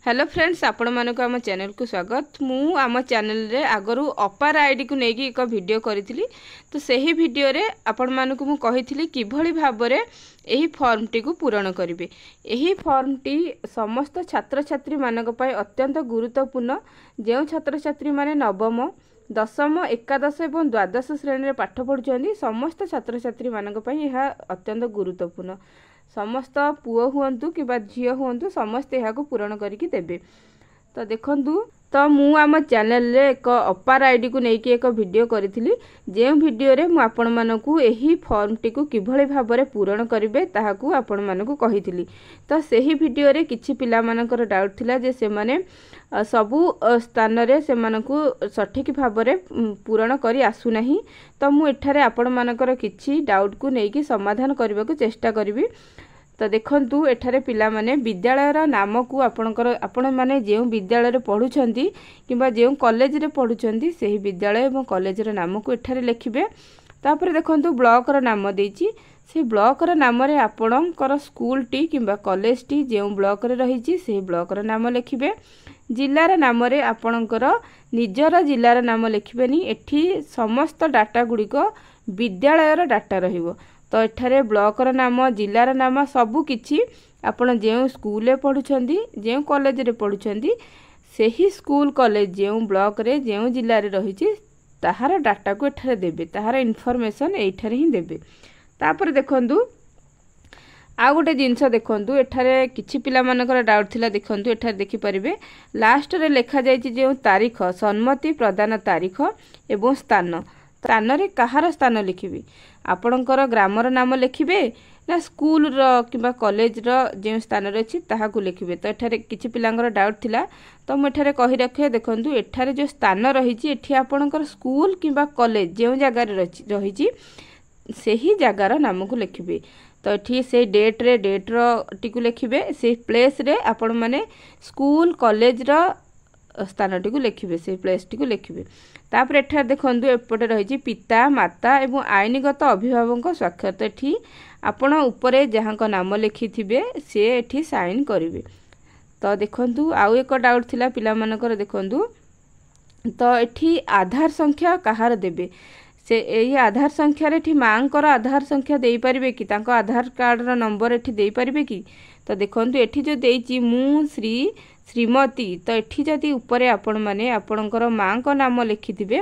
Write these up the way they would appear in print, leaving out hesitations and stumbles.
Hello friends, आपण मानक आम चैनल को स्वागत। मु आम चैनल रे आगरू अपार आईडी को लेकिन एक वीडियो करी। तो सही वीडियो रे आपण मानक मु कही किभली भाबरे एही फॉर्म टी को पूरण करिवे। एही फॉर्म टी समस्त छात्र छात्री मानक पय अत्यंत गुरुत्वपूर्ण। जे छात्र छात्री माने नवम दशम एकादश एवं द्वादश श्रेणी रे पाठ पढ़ुछन्ती समस्त छात्र छात्री मानक पय यह अत्यंत गुरुत्वपूर्ण। समस्त पुओ हुंतु कि झील हुंतु समस्ते यहाँ पूरण करके देवे। तो देखंतु तो मु आम चैनल रे एक अपार आईडी को लेकिन एक वीडियो करी। जे वीडियो रे मु आपण मानकु एही फॉर्म टी को किभली भाबरे पूरण करिवे ताहाकू आपण मानकु कहिथिली। तो सही वीडियो रे किछि पिला मानकर डाउट थिला जे से माने सबु स्थान रे से मानकु सठिक भाबरे पूरण करी आसु नाही। तो मु एठारे आपण मानकर किछि डाउट को लेकिन समाधान करबा को चेष्टा करबी। तो देखंतु एठारे पिला माने विद्यालयर नाम को आपण माने जे विद्यालय रे पढुछंती किबा जे कॉलेज रे पढुछंती सेही विद्यालय एवं कॉलेज रे नाम को एठारे लिखिबे। तापर देखंतु ब्लॉक रो नाम देइची, से ब्लॉक रो नाम रे आपणकर स्कूल टी किबा कॉलेज टी जे ब्लॉक रे रहिची से ब्लॉक रो नाम लिखिबे। जिल्लार नाम रे आपणकर निजर जिल्लार नाम लिखिबेनी। एठी समस्त डाटा गुडी को विद्यालयर डाटा रहिबो। तो एठारे ब्लॉक नाम जिलार नाम सबू किछि आपण जे स्कूल पढ़ुछंती जे कॉलेज रे पढ़ुछंती सेही स्कूल कॉलेज जे ब्लॉक रे जे जिल्ला रे रहिछि ताहार डाटा को एठारे देबे, ताहार इन्फॉर्मेशन एठारे ही देबे। तापर देखंतु आ गोटे जिनस देखंतु एठारे किछि पिला मानकर डाउट थिला। देखंतु एठारे देखि परिबे लास्ट रे लिखा जायछि जे तारीख सम्मति प्रदान तारीख एवं स्थान स्थान रे कहार स्थान लिखिबे। आपणकर ग्रामर नाम लिखिबे ना स्कूल रो किबा कॉलेज रो जे स्थान रे अछि ताहा को लिखिबे। तो एठारे किछि पिलांगर डाउट थिला तो म एठारे कहि रखे। देखंतु एठारे जो स्थान रहिछि एठी आपणकर स्कूल किबा कॉलेज जे जगह रे रहिछि सेही जगार नाम को लिखिबे। तो एठी से डेट रो टिकु लिखिबे, से प्लेस रे आपण माने स्कूल कॉलेज रो स्थान टी को लिखिबे, से प्लेस टी को लिखिबे। तापर एठार देखंतु एपटे रहिछि पिता माता एवं आईनगत अभिभावक स्वाक्षर। तो एठी आपण ऊपरे जहां नाम लिखिथिबे से एठी साइन करिवे। तो देखंतु आउ एक डाउट थिला पिला मानकर। देखंतु तो एठी आधार संख्या कहार देबे, से एही आधार संख्या रे एठी मांकर आधार संख्या देई परिबे कि तांको आधार कार्ड रो नंबर एठी देई परिबे कि। तो देखंतु एठी जो देइछि मु श्री श्रीमती। तो एठी जदि ऊपरे आपण माने आपणकर मां को नाम लिखिथिबे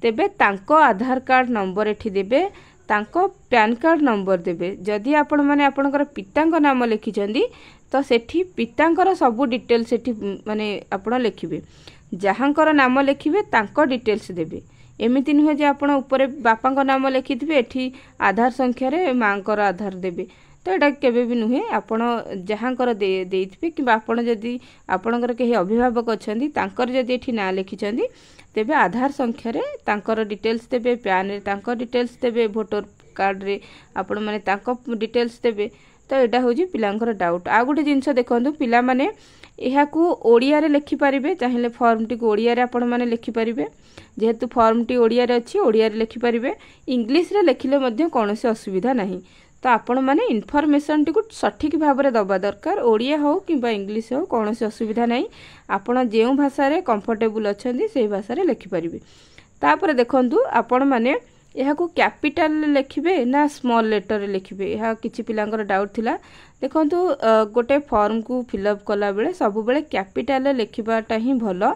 तेबे तांको आधार कार्ड नंबर एठी देबे, तांको पैन कार्ड नंबर देबे। जदि आपण माने आपणकर पितांको नाम लिखिचंदी तो सेठी पितांकर सब डिटेल्स सेठी माने आपण लिखिबे, जहांकर नाम लिखिबे तांको डिटेल्स देबे। एमिति नुहे जे आपण ऊपरे बापांको नाम लिखिथिबे एठी आधार संख्या रे मांकर आधार देबे। तो एटा केबे भी नुहे, आपण जहांकर देइथिबे कि आपण जदि आपणकर केही अभिभावक अछंती तांकर जदि एठी ना लिखिचंदी तेबे आधार संख्या रे तांकर डिटेल्स देबे, पैन रे तांकर डिटेल्स देबे, वोटर कार्ड रे आपण माने तांको डिटेल्स देबे। तो एटा होजी पिलांकर डाउट। आ गुटे जिंस देखंतु पिला माने एहाकू ओडिया रे लिखि परिबे, चाहेले फॉर्म टी को ओडिया रे आपण माने लिखि परिबे। जेहेतु फॉर्म टी ओडिया रे अछि ओडिया रे लिखि परिबे, इंग्लिश रे लिखिले मध्ये कोनोसी असुविधा नाही। तो आपण माने इन्फॉर्मेशन टी को सठिक भाबरे दबा दरकार, ओडिया हो किबा इंग्लिश हो कोनोसी असुविधा नाही। आपण जे भाषा रे कंफर्टेबल अछंदी सेही भाषा रे लिखि परिबे। तापर देखंतु आपण माने एहाकू कैपिटल लिखिबे ना स्मॉल लेटर रे लिखिबे, एहा किछि पिलांकर डाउट थिला। देखंतु गोटे फॉर्म को फिलअप कला बेले सब बेले कैपिटल रे लिखिबाटा ही भलो।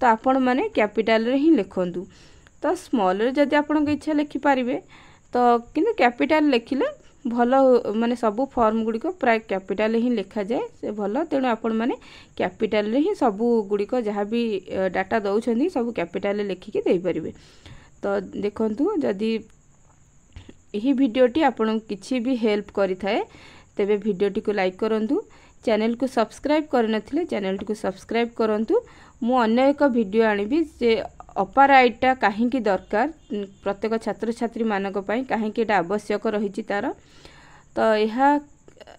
तो आपण माने कैपिटल रे ही लिखंतु। तो स्मॉल रे जदि आपण के इच्छा लिखि परिबे तो किंतु कैपिटल लिखिले भलो, माने सब फॉर्म गुडी को प्राय कैपिटल ही लिखा जाए से भलो। तेणु आपण माने कैपिटल रे ही सब गुडी को जहाँ भी डाटा दउछंदी सब कैपिटल रे लिखि के देई परिबे। तो देखंतु जदि एही वीडियोटी आपण किछि भी हेल्प करि थाए तेबे वीडियोटी को लाइक करंतु, चैनल को सब्सक्राइब करनथिले चैनल को सब्सक्राइब करंतु। मु अन्य एक वीडियो आनिबी जे अपार आईटा काहेकि दरकार प्रत्येक छात्र छात्री मानक पई, काहेकि एटा आवश्यक रहिछि तार। तो एहा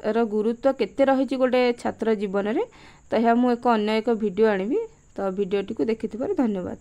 रो गुरुत्व केते रहिछि गोटे छात्र जीवन रे। तो एहा मु एक अन्य एक वीडियो आनिबी। तो वीडियोटी को देखिथिबार धन्यवाद।